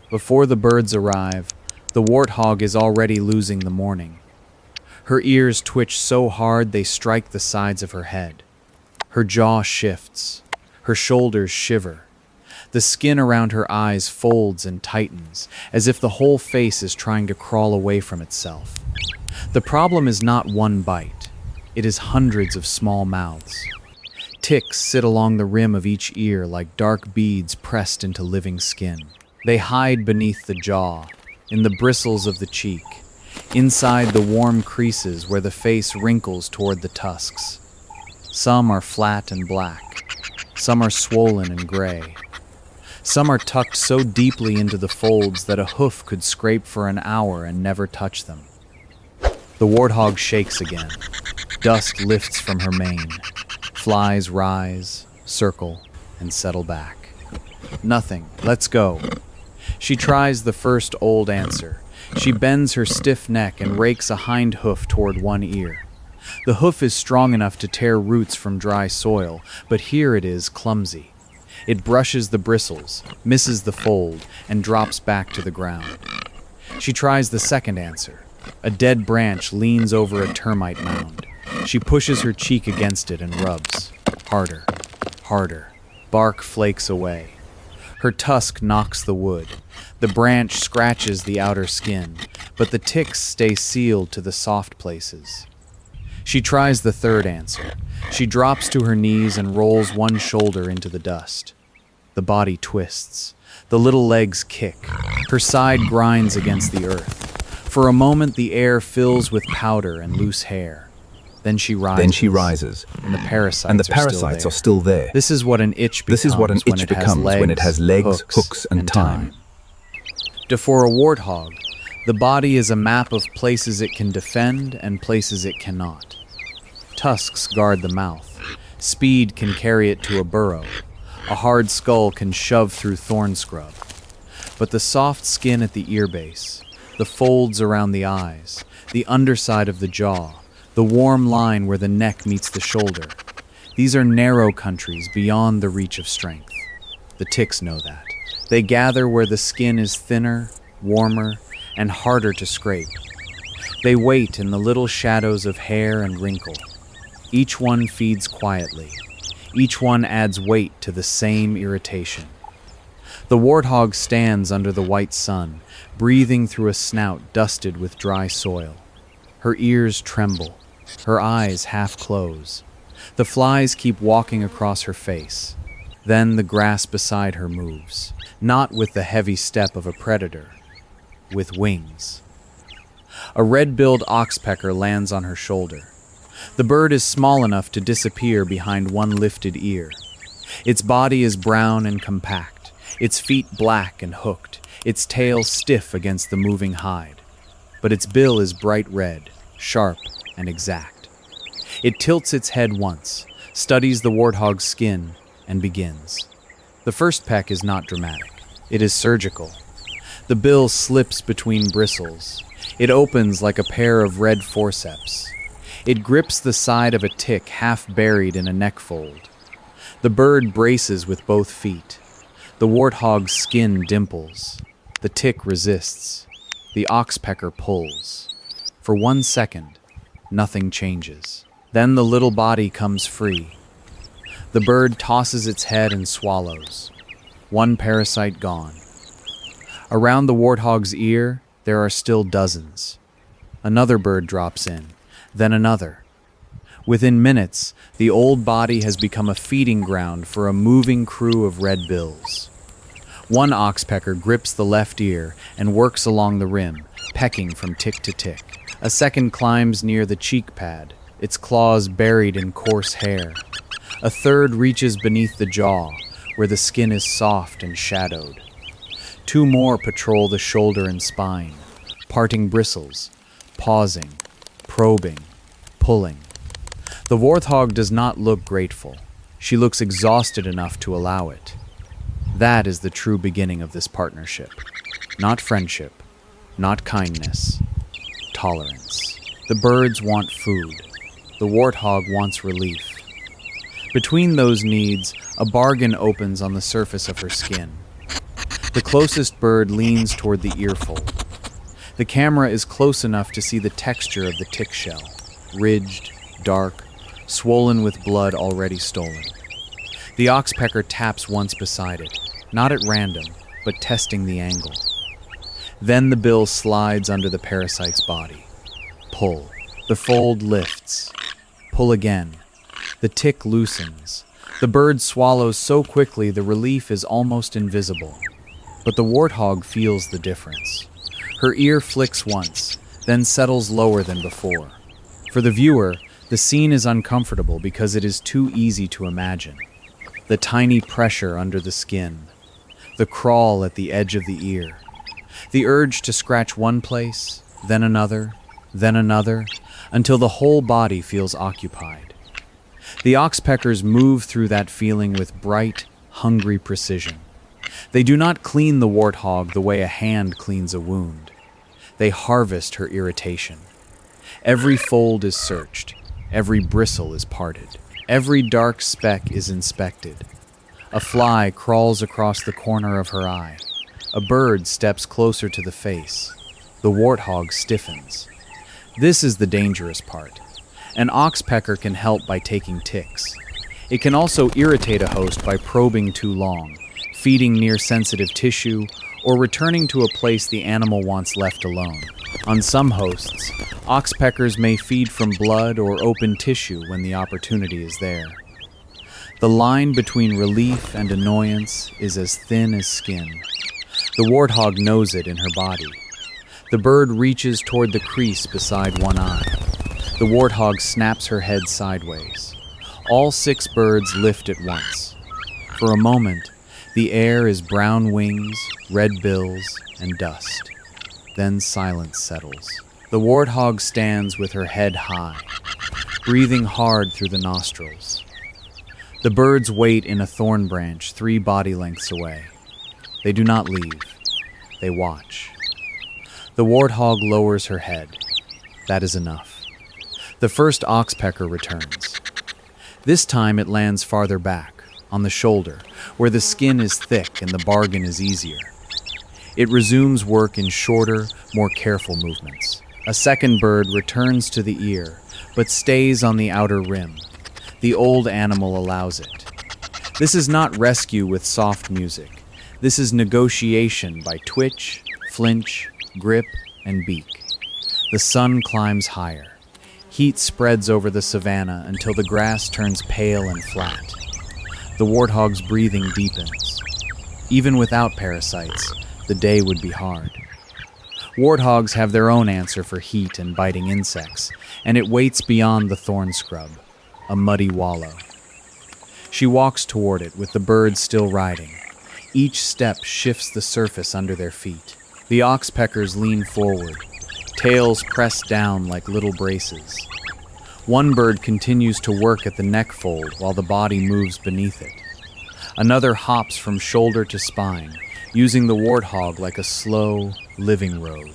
Before the birds arrive, the warthog is already losing the morning. Her ears twitch so hard they strike the sides of her head. Her jaw shifts. Her shoulders shiver. The skin around her eyes folds and tightens, as if the whole face is trying to crawl away from itself. The problem is not one bite. It is hundreds of small mouths. Ticks sit along the rim of each ear like dark beads pressed into living skin. They hide beneath the jaw, in the bristles of the cheek, inside the warm creases where the face wrinkles toward the tusks. Some are flat and black. Some are swollen and gray. Some are tucked so deeply into the folds that a hoof could scrape for an hour and never touch them. The warthog shakes again. Dust lifts from her mane. Flies rise, circle, and settle back. Nothing. Let's go. She tries the first old answer. She bends her stiff neck and rakes a hind hoof toward one ear. The hoof is strong enough to tear roots from dry soil, but here it is clumsy. It brushes the bristles, misses the fold, and drops back to the ground. She tries the second answer. A dead branch leans over a termite mound. She pushes her cheek against it and rubs. Harder, harder. Bark flakes away. Her tusk knocks the wood. The branch scratches the outer skin, but the ticks stay sealed to the soft places. She tries the third answer. She drops to her knees and rolls one shoulder into the dust. The body twists. The little legs kick. Her side grinds against the earth. For a moment, the air fills with powder and loose hair. Then she rises. And the parasites are still there. This is what an itch becomes, when it has legs, hooks, and time. For a warthog, the body is a map of places it can defend and places it cannot. Tusks guard the mouth. Speed can carry it to a burrow. A hard skull can shove through thorn scrub. But the soft skin at the ear base, the folds around the eyes, the underside of the jaw, the warm line where the neck meets the shoulder, these are narrow countries beyond the reach of strength. The ticks know that. They gather where the skin is thinner, warmer, and harder to scrape. They wait in the little shadows of hair and wrinkle. Each one feeds quietly. Each one adds weight to the same irritation. The warthog stands under the white sun, breathing through a snout dusted with dry soil. Her ears tremble. Her eyes half close. The flies keep walking across her face. Then the grass beside her moves, not with the heavy step of a predator, with wings. A red-billed oxpecker lands on her shoulder. The bird is small enough to disappear behind one lifted ear. Its body is brown and compact, its feet black and hooked, its tail stiff against the moving hide. But its bill is bright red, sharp and exact. It tilts its head once, studies the warthog's skin, and begins. The first peck is not dramatic. It is surgical. The bill slips between bristles. It opens like a pair of red forceps. It grips the side of a tick half buried in a neck fold. The bird braces with both feet. The warthog's skin dimples. The tick resists. The oxpecker pulls. For 1 second, nothing changes. Then the little body comes free. The bird tosses its head and swallows. One parasite gone. Around the warthog's ear, there are still dozens. Another bird drops in, then another. Within minutes, the old body has become a feeding ground for a moving crew of red bills. One oxpecker grips the left ear and works along the rim, pecking from tick to tick. A second climbs near the cheek pad, its claws buried in coarse hair. A third reaches beneath the jaw, where the skin is soft and shadowed. 2 more patrol the shoulder and spine, parting bristles, pausing, probing, pulling. The warthog does not look grateful. She looks exhausted enough to allow it. That is the true beginning of this partnership. Not friendship, not kindness, tolerance. The birds want food. The warthog wants relief. Between those needs, a bargain opens on the surface of her skin. The closest bird leans toward the earfold. The camera is close enough to see the texture of the tick shell, ridged, dark, swollen with blood already stolen. The oxpecker taps once beside it, not at random, but testing the angle. Then the bill slides under the parasite's body. Pull. The fold lifts. Pull again. The tick loosens. The bird swallows so quickly the relief is almost invisible. But the warthog feels the difference. Her ear flicks once, then settles lower than before. For the viewer, the scene is uncomfortable because it is too easy to imagine. The tiny pressure under the skin, the crawl at the edge of the ear, the urge to scratch one place, then another, until the whole body feels occupied. The oxpeckers move through that feeling with bright, hungry precision. They do not clean the warthog the way a hand cleans a wound. They harvest her irritation. Every fold is searched. Every bristle is parted. Every dark speck is inspected. A fly crawls across the corner of her eye. A bird steps closer to the face. The warthog stiffens. This is the dangerous part. An oxpecker can help by taking ticks. It can also irritate a host by probing too long, feeding near sensitive tissue, or returning to a place the animal wants left alone. On some hosts, oxpeckers may feed from blood or open tissue when the opportunity is there. The line between relief and annoyance is as thin as skin. The warthog knows it in her body. The bird reaches toward the crease beside one eye. The warthog snaps her head sideways. All 6 birds lift at once. For a moment, the air is brown wings, red bills, and dust. Then silence settles. The warthog stands with her head high, breathing hard through the nostrils. The birds wait in a thorn branch 3 body lengths away. They do not leave. They watch. The warthog lowers her head. That is enough. The first oxpecker returns. This time it lands farther back, on the shoulder, where the skin is thick and the bargain is easier. It resumes work in shorter, more careful movements. A second bird returns to the ear, but stays on the outer rim. The old animal allows it. This is not rescue with soft music. This is negotiation by twitch, flinch, grip, and beak. The sun climbs higher. Heat spreads over the savanna until the grass turns pale and flat. The warthog's breathing deepens. Even without parasites, the day would be hard. Warthogs have their own answer for heat and biting insects, and it waits beyond the thorn scrub, a muddy wallow. She walks toward it with the birds still riding. Each step shifts the surface under their feet. The oxpeckers lean forward, tails pressed down like little braces. One bird continues to work at the neck fold while the body moves beneath it. Another hops from shoulder to spine, using the warthog like a slow, living road.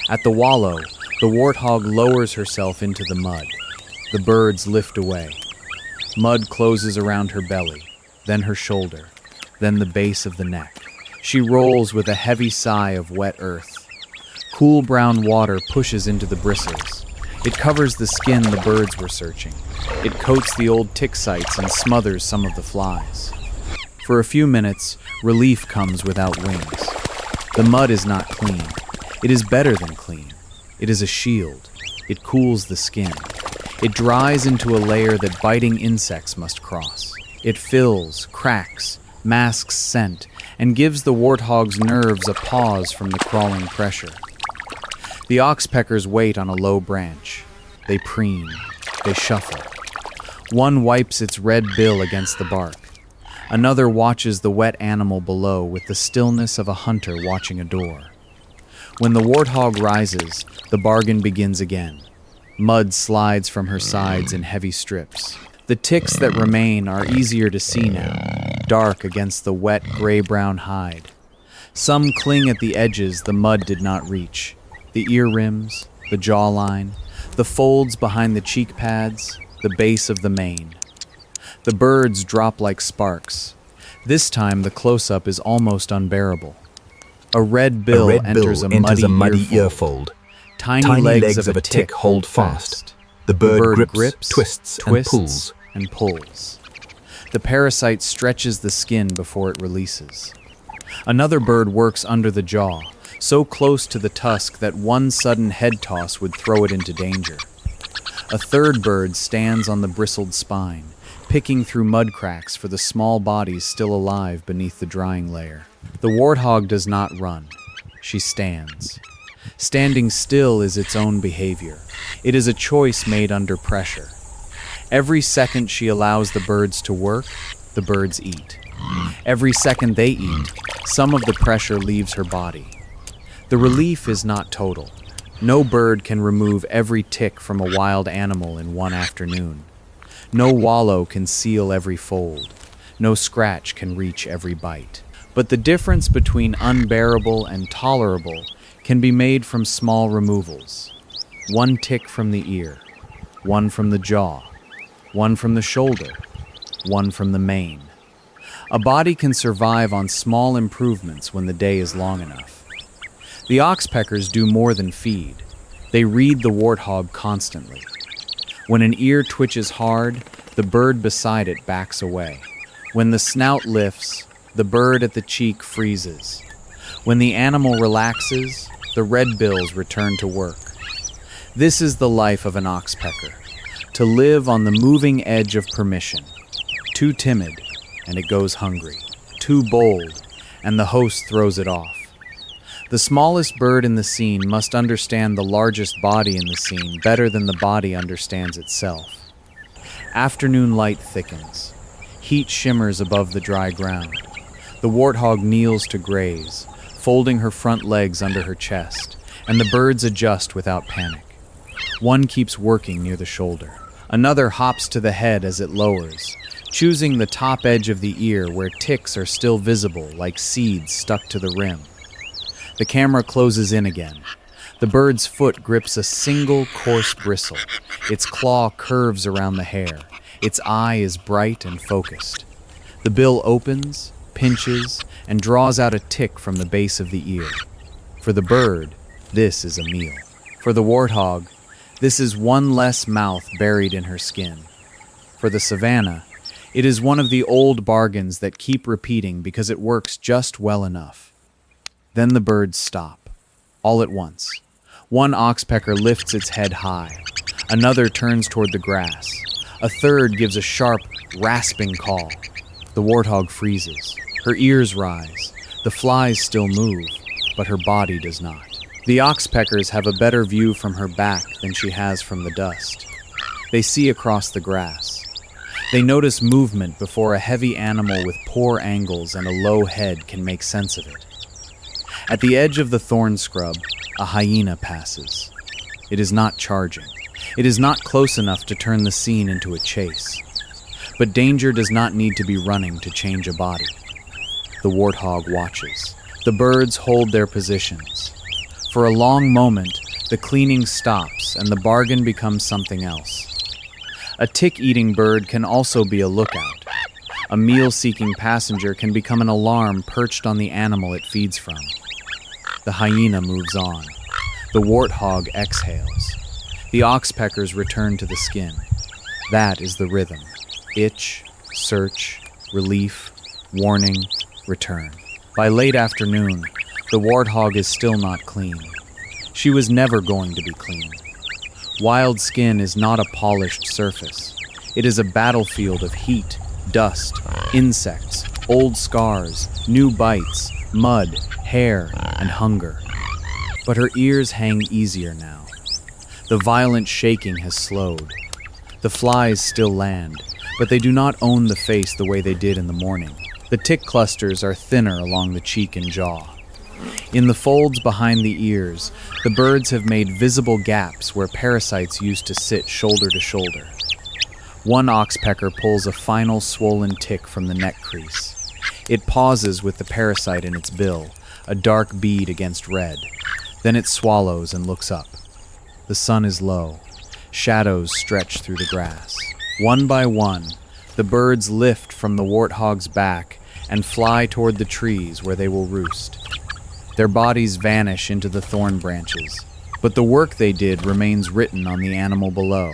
At the wallow, the warthog lowers herself into the mud. The birds lift away. Mud closes around her belly, then her shoulder, then the base of the neck. She rolls with a heavy sigh of wet earth. Cool brown water pushes into the bristles. It covers the skin the birds were searching. It coats the old tick sites and smothers some of the flies. For a few minutes, relief comes without wings. The mud is not clean. It is better than clean. It is a shield. It cools the skin. It dries into a layer that biting insects must cross. It fills, cracks, masks scent, and gives the warthog's nerves a pause from the crawling pressure. The oxpeckers wait on a low branch. They preen. They shuffle. One wipes its red bill against the bark. Another watches the wet animal below with the stillness of a hunter watching a door. When the warthog rises, the bargain begins again. Mud slides from her sides in heavy strips. The ticks that remain are easier to see now, dark against the wet gray-brown hide. Some cling at the edges the mud did not reach. The ear rims, the jawline, the folds behind the cheek pads, the base of the mane. The birds drop like sparks. This time, the close-up is almost unbearable. A red bill enters a muddy earfold. Tiny legs of a tick hold fast. The bird grips, twists, and pulls. The parasite stretches the skin before it releases. Another bird works under the jaw, so close to the tusk that one sudden head toss would throw it into danger. A third bird stands on the bristled spine, picking through mud cracks for the small bodies still alive beneath the drying layer. The warthog does not run. She stands. Standing still is its own behavior. It is a choice made under pressure. Every second she allows the birds to work, the birds eat. Every second they eat, some of the pressure leaves her body. The relief is not total. No bird can remove every tick from a wild animal in one afternoon. No wallow can seal every fold. No scratch can reach every bite. But the difference between unbearable and tolerable can be made from small removals. One tick from the ear, one from the jaw, one from the shoulder, one from the mane. A body can survive on small improvements when the day is long enough. The oxpeckers do more than feed. They read the warthog constantly. When an ear twitches hard, the bird beside it backs away. When the snout lifts, the bird at the cheek freezes. When the animal relaxes, the red bills return to work. This is the life of an oxpecker, to live on the moving edge of permission. Too timid, and it goes hungry. Too bold, and the host throws it off. The smallest bird in the scene must understand the largest body in the scene better than the body understands itself. Afternoon light thickens. Heat shimmers above the dry ground. The warthog kneels to graze, folding her front legs under her chest, and the birds adjust without panic. One keeps working near the shoulder. Another hops to the head as it lowers, choosing the top edge of the ear where ticks are still visible like seeds stuck to the rim. The camera closes in again. The bird's foot grips a single coarse bristle. Its claw curves around the hair. Its eye is bright and focused. The bill opens, pinches, and draws out a tick from the base of the ear. For the bird, this is a meal. For the warthog, this is one less mouth buried in her skin. For the savanna, it is one of the old bargains that keep repeating because it works just well enough. Then the birds stop, all at once. One oxpecker lifts its head high. Another turns toward the grass. A third gives a sharp, rasping call. The warthog freezes. Her ears rise. The flies still move, but her body does not. The oxpeckers have a better view from her back than she has from the dust. They see across the grass. They notice movement before a heavy animal with poor angles and a low head can make sense of it. At the edge of the thorn scrub, a hyena passes. It is not charging. It is not close enough to turn the scene into a chase. But danger does not need to be running to change a body. The warthog watches. The birds hold their positions. For a long moment, the cleaning stops and the bargain becomes something else. A tick-eating bird can also be a lookout. A meal-seeking passenger can become an alarm perched on the animal it feeds from. The hyena moves on. The warthog exhales. The oxpeckers return to the skin. That is the rhythm. Itch, search, relief, warning, return. By late afternoon, the warthog is still not clean. She was never going to be clean. Wild skin is not a polished surface. It is a battlefield of heat, dust, insects, old scars, new bites, mud, hair, and hunger. But her ears hang easier now. The violent shaking has slowed. The flies still land, but they do not own the face the way they did in the morning. The tick clusters are thinner along the cheek and jaw. In the folds behind the ears, the birds have made visible gaps where parasites used to sit shoulder to shoulder. One oxpecker pulls a final swollen tick from the neck crease. It pauses with the parasite in its bill, a dark bead against red. Then it swallows and looks up. The sun is low. Shadows stretch through the grass. One by one, the birds lift from the warthog's back and fly toward the trees where they will roost. Their bodies vanish into the thorn branches, but the work they did remains written on the animal below.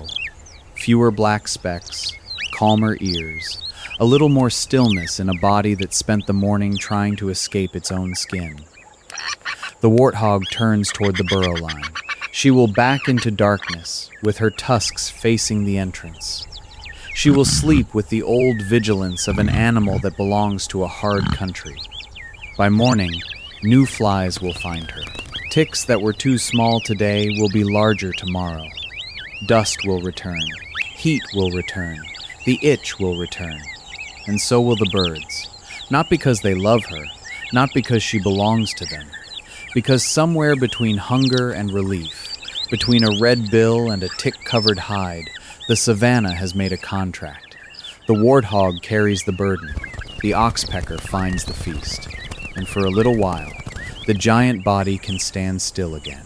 Fewer black specks, calmer ears, a little more stillness in a body that spent the morning trying to escape its own skin. The warthog turns toward the burrow line. She will back into darkness, with her tusks facing the entrance. She will sleep with the old vigilance of an animal that belongs to a hard country. By morning, new flies will find her. Ticks that were too small today will be larger tomorrow. Dust will return. Heat will return. The itch will return. And so will the birds. Not because they love her, not because she belongs to them. Because somewhere between hunger and relief, between a red bill and a tick-covered hide, the savanna has made a contract. The warthog carries the burden. The oxpecker finds the feast. And for a little while, the giant body can stand still again.